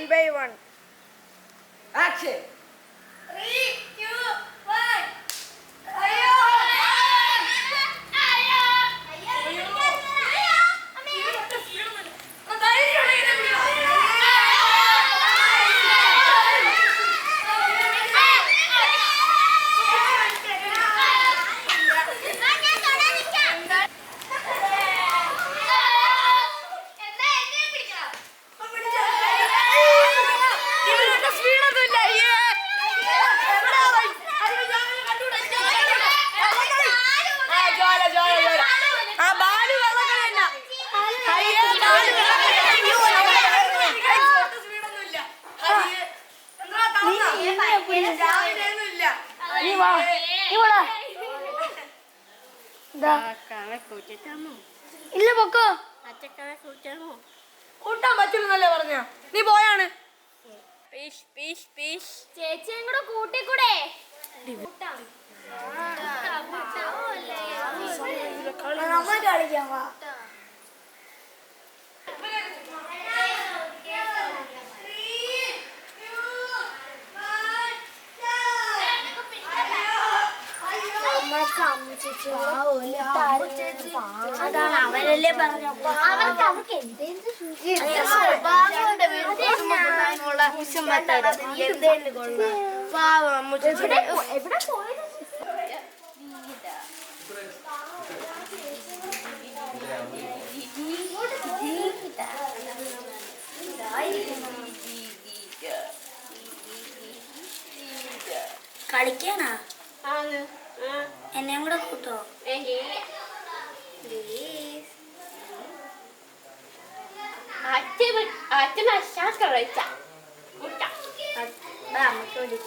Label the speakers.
Speaker 1: 1 by 1.
Speaker 2: Action.
Speaker 3: 3, 2, 1.
Speaker 1: ഇല്ല പൊക്കോ
Speaker 2: കൂട്ടാൻ പറ്റില്ലെന്നല്ലേ പറഞ്ഞ നീ പോയാണ്
Speaker 3: ചേച്ചിയും കൂടെ കൂട്ടിക്കൂടെ
Speaker 1: നമ്മൾ കളിക്കാൻ വാ. അതാണ് അവരല്ലേ പറഞ്ഞു. അവർക്ക് എവിടെ പോയത് കളിക്കാനാ? എന്നെയും കൂടെ കൂട്ടോ?
Speaker 3: നമുക്ക്